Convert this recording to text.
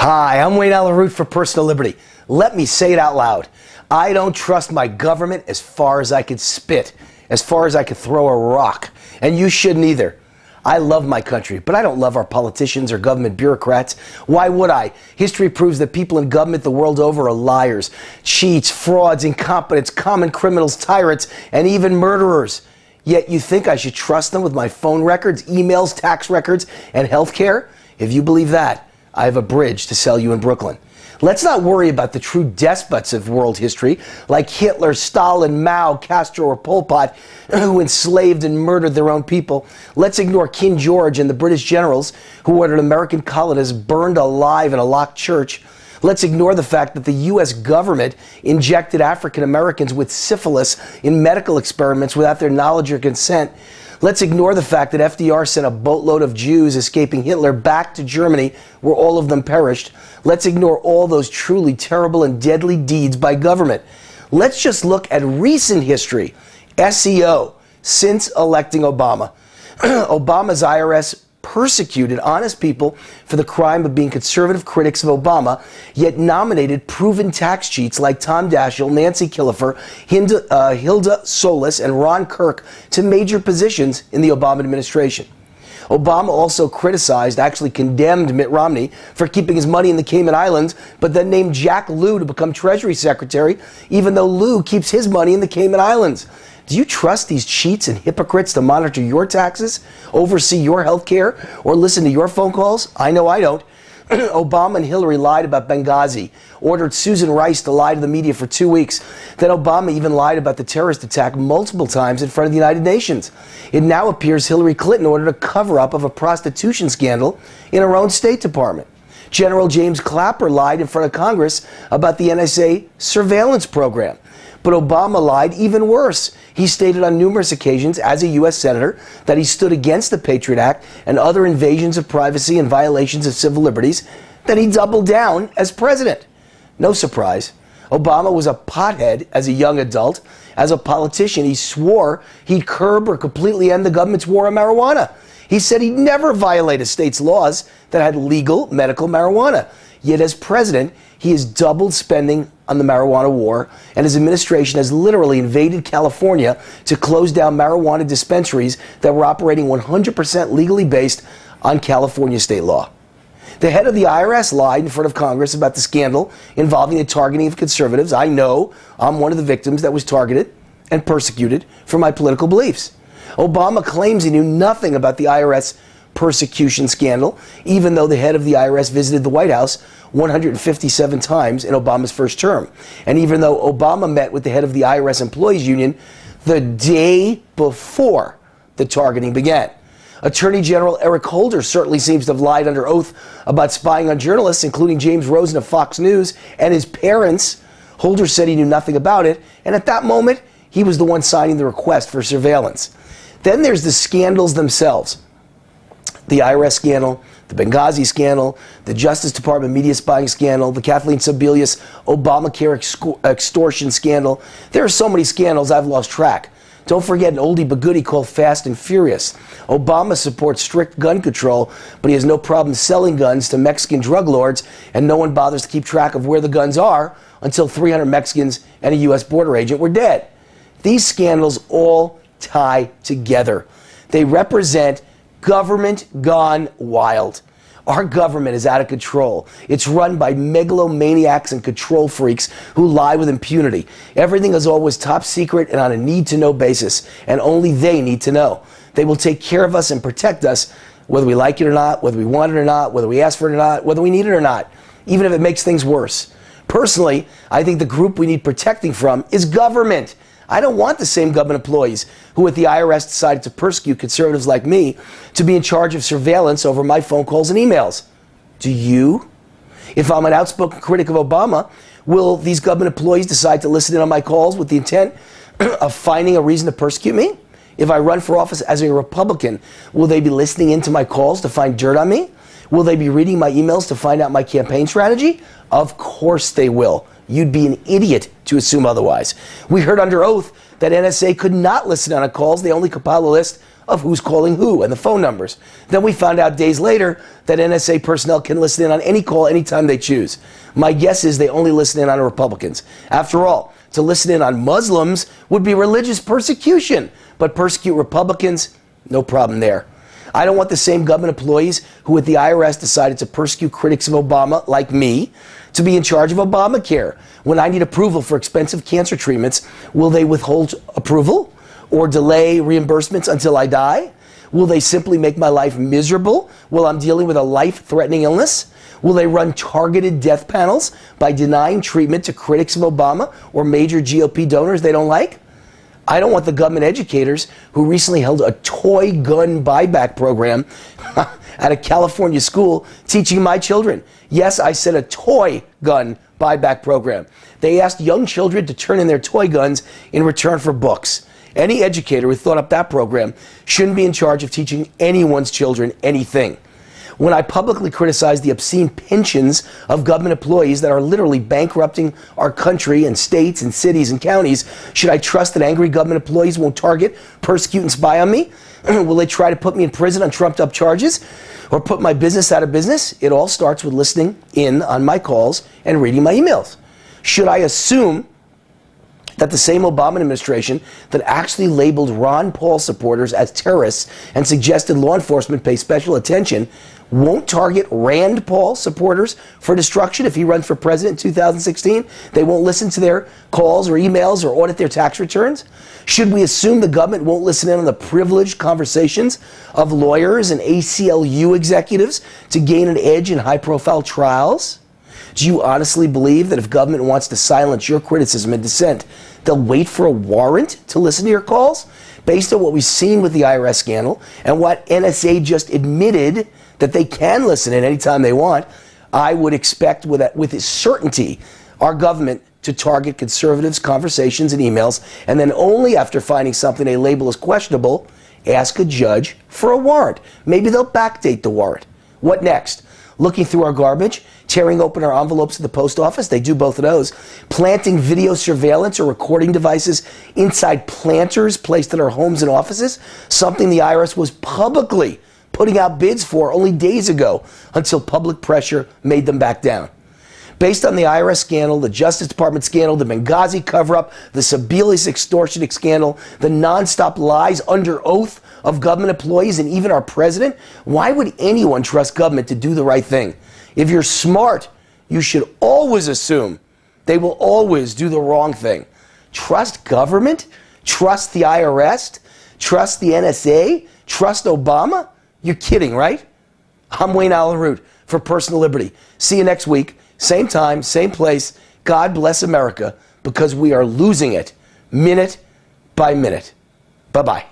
Hi, I'm Wayne Allen Root for Personal Liberty. Let me say it out loud. I don't trust my government as far as I could spit, as far as I could throw a rock. And you shouldn't either. I love my country, but I don't love our politicians or government bureaucrats. Why would I? History proves that people in government the world over are liars, cheats, frauds, incompetents, common criminals, tyrants, and even murderers. Yet you think I should trust them with my phone records, emails, tax records, and health care? If you believe that, I have a bridge to sell you in Brooklyn. Let's not worry about the true despots of world history, like Hitler, Stalin, Mao, Castro, or Pol Pot, who enslaved and murdered their own people. Let's ignore King George and the British generals who ordered American colonists burned alive in a locked church. Let's ignore the fact that the U.S. government injected African Americans with syphilis in medical experiments without their knowledge or consent. Let's ignore the fact that FDR sent a boatload of Jews escaping Hitler back to Germany, where all of them perished. Let's ignore all those truly terrible and deadly deeds by government. Let's just look at recent history, SEO, since electing Obama. Obama's IRS persecuted honest people for the crime of being conservative critics of Obama, yet nominated proven tax cheats like Tom Daschle, Nancy Killefer, Hilda Solis, and Ron Kirk to major positions in the Obama administration. Obama also criticized, actually condemned Mitt Romney for keeping his money in the Cayman Islands, but then named Jack Lew to become Treasury Secretary, even though Lew keeps his money in the Cayman Islands. Do you trust these cheats and hypocrites to monitor your taxes, oversee your health care, or listen to your phone calls? I know I don't. Obama and Hillary lied about Benghazi, ordered Susan Rice to lie to the media for 2 weeks. Then Obama even lied about the terrorist attack multiple times in front of the United Nations. It now appears Hillary Clinton ordered a cover-up of a prostitution scandal in her own State Department. General James Clapper lied in front of Congress about the NSA surveillance program. But Obama lied even worse. He stated on numerous occasions as a U.S. Senator that he stood against the Patriot Act and other invasions of privacy and violations of civil liberties, that he doubled down as president. No surprise. Obama was a pothead as a young adult. As a politician, he swore he'd curb or completely end the government's war on marijuana. He said he'd never violate a state's laws that had legal medical marijuana. Yet as president, he has doubled spending on the marijuana war, and his administration has literally invaded California to close down marijuana dispensaries that were operating 100% legally based on California state law. The head of the IRS lied in front of Congress about the scandal involving the targeting of conservatives. I know I'm one of the victims that was targeted and persecuted for my political beliefs. Obama claims he knew nothing about the IRS persecution scandal, even though the head of the IRS visited the White House 157 times in Obama's first term. And even though Obama met with the head of the IRS Employees Union the day before the targeting began. Attorney General Eric Holder certainly seems to have lied under oath about spying on journalists, including James Rosen of Fox News and his parents. Holder said he knew nothing about it, and at that moment, he was the one signing the request for surveillance. Then there's the scandals themselves. The IRS scandal, the Benghazi scandal, the Justice Department media spying scandal, the Kathleen Sebelius Obamacare extortion scandal. There are so many scandals I've lost track. Don't forget an oldie but goodie called Fast and Furious. Obama supports strict gun control, but he has no problem selling guns to Mexican drug lords, and no one bothers to keep track of where the guns are until 300 Mexicans and a U.S. border agent were dead. These scandals all tie together. They represent government gone wild. Our government is out of control. It's run by megalomaniacs and control freaks who lie with impunity. Everything is always top secret and on a need-to-know basis, and only they need to know. They will take care of us and protect us, whether we like it or not, whether we want it or not, whether we ask for it or not, whether we need it or not, even if it makes things worse. Personally, I think the group we need protecting from is government. I don't want the same government employees who at the IRS decided to persecute conservatives like me to be in charge of surveillance over my phone calls and emails. Do you? If I'm an outspoken critic of Obama, will these government employees decide to listen in on my calls with the intent of finding a reason to persecute me? If I run for office as a Republican, will they be listening into my calls to find dirt on me? Will they be reading my emails to find out my campaign strategy? Of course they will. You'd be an idiot to assume otherwise. We heard under oath that NSA could not listen on our calls. They only compile a list of who's calling who and the phone numbers. Then we found out days later that NSA personnel can listen in on any call anytime they choose. My guess is they only listen in on Republicans. After all, to listen in on Muslims would be religious persecution, but persecute Republicans, no problem there. I don't want the same government employees who at the IRS decided to persecute critics of Obama, like me, to be in charge of Obamacare. When I need approval for expensive cancer treatments, will they withhold approval or delay reimbursements until I die? Will they simply make my life miserable while I'm dealing with a life-threatening illness? Will they run targeted death panels by denying treatment to critics of Obama or major GOP donors they don't like? I don't want the government educators who recently held a toy gun buyback program at a California school teaching my children. Yes, I said a toy gun buyback program. They asked young children to turn in their toy guns in return for books. Any educator who thought up that program shouldn't be in charge of teaching anyone's children anything. When I publicly criticize the obscene pensions of government employees that are literally bankrupting our country and states and cities and counties, should I trust that angry government employees won't target, persecute, and spy on me? Will they try to put me in prison on trumped-up charges or put my business out of business? It all starts with listening in on my calls and reading my emails. Should I assume that the same Obama administration that actually labeled Ron Paul supporters as terrorists and suggested law enforcement pay special attention won't target Rand Paul supporters for destruction if he runs for president in 2016? They won't listen to their calls or emails or audit their tax returns? Should we assume the government won't listen in on the privileged conversations of lawyers and ACLU executives to gain an edge in high-profile trials? Do you honestly believe that if government wants to silence your criticism and dissent, they'll wait for a warrant to listen to your calls? Based on what we've seen with the IRS scandal and what NSA just admitted that they can listen in anytime they want, I would expect with certainty our government to target conservatives' conversations and emails, and then only after finding something they label as questionable, ask a judge for a warrant. Maybe they'll backdate the warrant. What next? Looking through our garbage, tearing open our envelopes at the post office, they do both of those, planting video surveillance or recording devices inside planters placed in our homes and offices, something the IRS was publicly putting out bids for only days ago until public pressure made them back down. Based on the IRS scandal, the Justice Department scandal, the Benghazi cover-up, the Sebelius extortion scandal, the nonstop lies under oath of government employees and even our president, why would anyone trust government to do the right thing? If you're smart, you should always assume they will always do the wrong thing. Trust government? Trust the IRS? Trust the NSA? Trust Obama? You're kidding, right? I'm Wayne Allen Root for Personal Liberty. See you next week. Same time, same place. God bless America, because we are losing it minute by minute. Bye-bye.